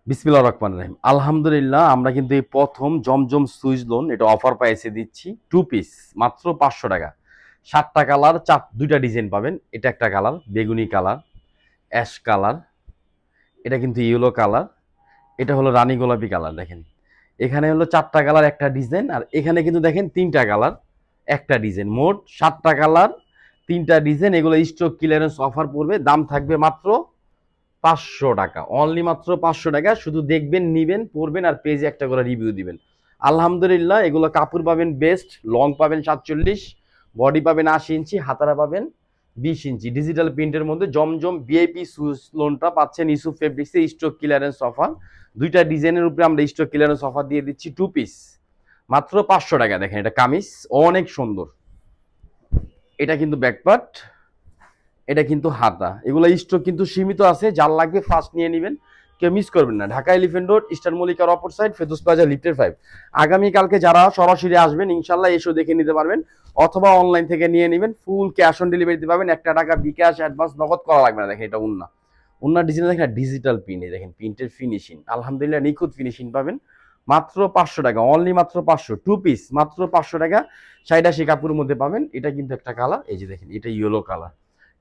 বিসমিল্লাহির রহমানির রহিম। আলহামদুলিল্লাহ আমরা কিন্তু এই প্রথম জমজম সুইচ লোন এটা অফার পাইছে দিচ্ছি টু পিস মাত্র 500 টাকা। 7টা কালার, দুইটা ডিজাইন পাবেন। এটা একটা কালার বেগুনি কালার, অ্যাশ কালার, এটা কিন্তু ইয়েলো কালার, এটা হলো রানী গোলাপি কালার। দেখেন এখানে হলো 4টা কালার একটা ডিজাইন, আর এখানে কিন্তু দেখেন 3টা কালার একটা ডিজাইন, মোট 7টা কালার 3টা ডিজাইন। এগুলো স্টক ক্লিয়ারেন্স অফার পড়বে, দাম থাকবে মাত্র 500 টাকা, অনলি মাত্র 500 টাকা। শুধু দেখবেন, নিবেন, পড়বেন আর পেজে একটা করে রিভিউ দিবেন। আলহামদুলিল্লাহ এগুলো কাপড় পাবেন বেস্ট, লং পাবেন 47, বডি পাবেন 80 ইঞ্চি, হাতারা পাবেন 20 ইঞ্চি। ডিজিটাল প্রিন্টের মধ্যে জমজম ভিআইপি সুজ লোনটা পাচ্ছেন ইস্যু ফেব্রিক্সে স্টক ক্লিয়ারেন্স অফার। দুইটা ডিজাইনের উপরে আমরা স্টক ক্লিয়ারেন্স অফার দিয়ে দিচ্ছি টু পিস মাত্র 500 টাকা। দেখেন এটা কামিজ অনেক সুন্দর, এটা কিন্তু ব্যাকপার্ট, এটা কিন্তু হাতা। এগুলো স্টক কিন্তু সীমিত আছে, যার লাগবে ফার্স্ট নিয়ে নেবেন, কেউ মিস করবেন না। ঢাকা এলিফেন্ট রোড, ইস্টার্ন মল্লিকার অপর সাইড, ফেদুস প্লাজা, লিফটের 5। আগামীকালকে যারা সরাসরি আসবেন ইনশাল্লাহ এসেও দেখে নিতে পারবেন, অথবা অনলাইন থেকে নিয়ে নেবেন। ফুল ক্যাশ অন ডেলিভারিতে পাবেন, 1 টাকা বিকাশ অ্যাডভান্স নগদ করা লাগবে না। দেখেন এটা উন্না ডিজাইন, দেখেন ডিজিটাল প্রিন্ট, দেখেন প্রিন্টের ফিনিশিং আলহামদুলিল্লাহ নিখুঁত ফিনিশিং পাবেন। মাত্র 500 টাকা, অনলি মাত্র 500, টু পিস মাত্র 500 টাকা। 60 কাপড়ের মধ্যে পাবেন। এটা কিন্তু একটা কালার, এই যে দেখেন এটা ইয়েলো কালার।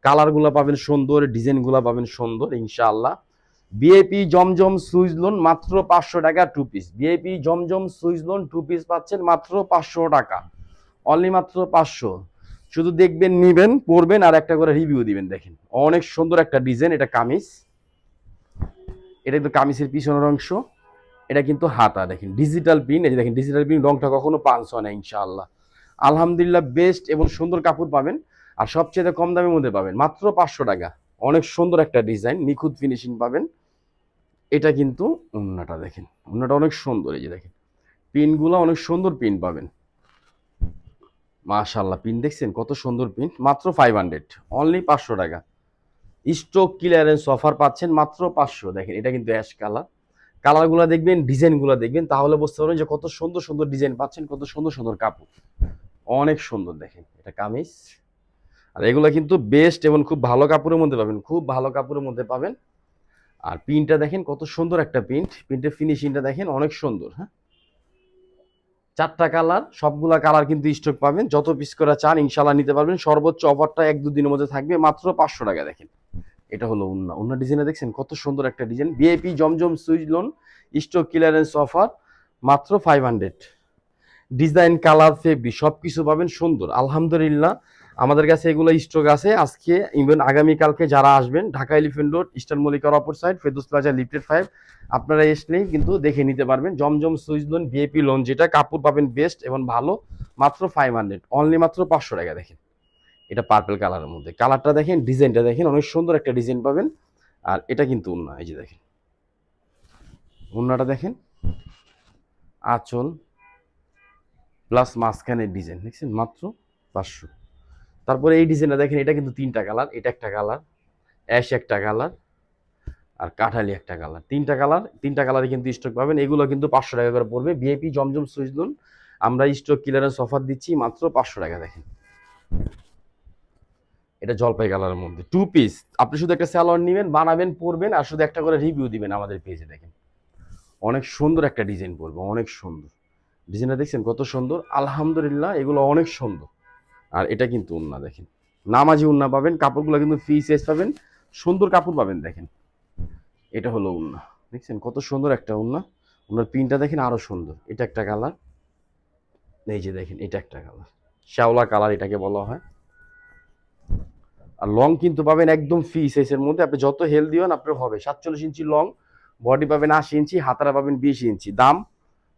কালারগুলো পাবেন সুন্দর, ডিজাইনগুলো পাবেন সুন্দর ইনশাআল্লাহ। বিএপি জমজম সুইচ লোন মাত্র 500 টাকা টু পিস। বিএপি জমজম সুইচ লোন টু পিস পাচ্ছেন মাত্র 500 টাকা, অনলি মাত্র 500। শুধু দেখবেন, নিবেন, পরবেন আর একটা করে রিভিউ দিবেন। দেখেন অনেক সুন্দর একটা ডিজাইন, এটা কামিজ, এটা কিন্তু কামিজের পিছনের অংশ, এটা কিন্তু হাতা। দেখেন ডিজিটাল প্রিন্ট, এই যে দেখেন ডিজিটাল প্রিন্ট, রংটা কখনো পাঞ্চ হয় না ইনশাআল্লাহ। আলহামদুলিল্লাহ বেস্ট এবং সুন্দর কাপড় পাবেন, আর সবচেয়ে কম দামের মধ্যে পাবেন মাত্র 500 টাকা। অনেক সুন্দর একটা ডিজাইন, নিখুঁত ফিনিশিং পাবেন। এটা কিন্তু ওন্নাটা, দেখেন ওন্নাটা অনেক সুন্দর, এই যে দেখেন পিনগুলো অনেক সুন্দর পিন পাবেন। মাশাআল্লাহ পিন দেখছেন কত সুন্দর পিন, মাত্র 500, অনলি 500 টাকা। স্টক ক্লিয়ারেন্স অফার পাচ্ছেন মাত্র 500। দেখেন এটা কিন্তু অ্যাশ কালার, কালারগুলো দেখবেন, ডিজাইনগুলো দেখবেন, তাহলে বুঝতে পারবেন যে কত সুন্দর সুন্দর ডিজাইন পাচ্ছেন, কত সুন্দর সুন্দর কাপড়, অনেক সুন্দর। দেখেন এটা কামিজ, আর এগুলো কিন্তু বেস্ট এবং খুব ভালো কাপড়ের মধ্যে পাবেন, খুব ভালো কাপড়ের মধ্যে পাবেন। আর প্রিন্টটা দেখেন কত সুন্দর একটা প্রিন্ট, প্রিন্টের ফিনিশিংটা দেখেন অনেক সুন্দর। হ্যাঁ, 4টা কালার, সবগুলা কালার কিন্তু স্টক পাবেন, যত পিস করে চান ইনশাল্লাহ নিতে পারবেন। সর্বোচ্চ অফারটা 1-2 দিনের মধ্যে থাকবে, মাত্র 500 টাকা। দেখেন এটা হলো উন্না ডিজাইনটা দেখছেন কত সুন্দর একটা design. VIP Zamzam Swiss lawn stock clearance offer মাত্র 500। ডিজাইন, কালার, ফেব্রিক সবকিছু পাবেন সুন্দর আলহামদুলিল্লাহ। আমাদের কাছে এগুলো স্টক আছে। আজকে ইভেন আগামীকালকে যারা আসবেন, ঢাকা এলিফেন্ট রোড, ইস্টার্ন মল্লিকার অপর সাইড, ফেদুস প্লাজা, লিফটেড 5, আপনারা আসলেই কিন্তু দেখে নিতে পারবেন। জমজম সুইচ লোন ভিআইপি লোন, যেটা কাপড় পাবেন বেস্ট এবং ভালো, মাত্র 500, অনলি মাত্র 500 টাকা। দেখেন এটা পার্পল কালারের মধ্যে, কালারটা দেখেন, ডিজাইনটা দেখেন অনেক সুন্দর একটা ডিজাইন পাবেন। আর এটা কিন্তু উন্না, এই যে দেখেন উন্নাটা দেখেন, আঁচল প্লাস মাঝখানের ডিজাইন দেখছেন, মাত্র 500। তারপরে এই ডিজাইনটা দেখেন, এটা কিন্তু 3টা কালার, এটা একটা কালার, অ্যাশ একটা কালার, আর কাঠালি একটা কালার। 3টা কালার, 3টা কালারে কিন্তু স্টক পাবেন। এগুলো কিন্তু 500 টাকা করে পড়বে। ভিআইপি জমজম সুইচ লোন আমরা স্টক ক্লিয়ারেন্স অফার দিচ্ছি মাত্র 500 টাকা। দেখেন এটা জলপাই কালারের মধ্যে টু পিস। আপনি শুধু একটা স্যালোয়ার নেবেন, বানাবেন, পরবেন আর শুধু একটা করে রিভিউ দিবেন আমাদের পেজে। দেখেন অনেক সুন্দর একটা ডিজাইন পড়বে, অনেক সুন্দর ডিজাইনটা দেখছেন কত সুন্দর আলহামদুলিল্লাহ, এগুলো অনেক সুন্দর। আর এটা কিন্তু উন্না, দেখেন নামাজি উন্না পাবেন, কাপড়গুলো কিন্তু ফ্রি সাইজ পাবেন, সুন্দর কাপড় পাবেন। দেখেন এটা হলো উন্না, দেখছেন কত সুন্দর একটা উন্না। উন্নার প্রিন্টটা দেখেন আরো সুন্দর। এটা একটা কালার, এই যে দেখেন এটা একটা কালার, শ্যাওলা কালার এটাকে বলা হয়। আর লং কিন্তু পাবেন একদম ফ্রি সাইজের মধ্যে, আপনি যত হেলদি হন আপনার হবে। 47 ইঞ্চি লং, বডি পাবেন 80 ইঞ্চি, হাতারা পাবেন 20 ইঞ্চি। দাম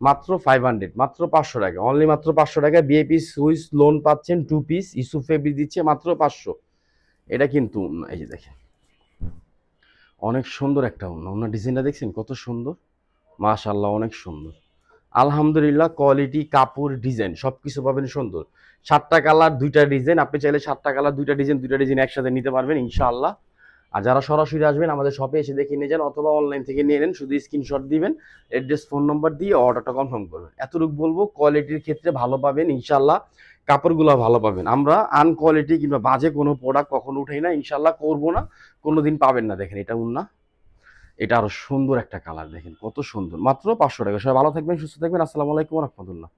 মাত্র 500, মাত্র 500 টাকা, অনলি মাত্র 500 টাকা। বিএপি সুইস লোন পাচ্ছেন টু পিস, ইস্যু ফেব্রিক দিচ্ছে মাত্র 500। এটা কিন্তু এই যে দেখেন অনেক সুন্দর একটা অন্য ডিজাইনটা দেখছেন কত সুন্দর, মাশাআল্লাহ অনেক সুন্দর আলহামদুলিল্লাহ। কোয়ালিটি, কাপড়, ডিজাইন সবকিছু পাবেন সুন্দর। 7টা কালার, 2টা ডিজাইন, আপনি চাইলে 7টা কালার, 2টা ডিজাইন একসাথে নিতে পারবেন ইনশাআল্লাহ। আর যারা সরাসরি আসবেন আমাদের শপে এসে দেখে নিয়ে যান, অথবা অনলাইন থেকে নিয়ে নেন, শুধু স্ক্রিনশট দিবেন, অ্যাড্রেস, ফোন নম্বর দিয়ে অর্ডারটা কনফার্ম করবেন। এতটুকু বলবো, কোয়ালিটির ক্ষেত্রে ভালো পাবেন ইনশাআল্লাহ, কাপড়গুলো ভালো পাবেন। আমরা আনকোয়ালিটি কিংবা বাজে কোনো প্রোডাক্ট কখনো উঠাই না, ইনশাআল্লাহ করবো না, কোনোদিন পাবেন না। দেখেন এটা উন্না, এটা আরো সুন্দর একটা কালার, দেখেন কত সুন্দর, মাত্র 500 টাকা। সবাই ভালো থাকবেন, সুস্থ থাকবেন। আসসালামু আলাইকুম ওয়া রাহমাতুল্লাহ।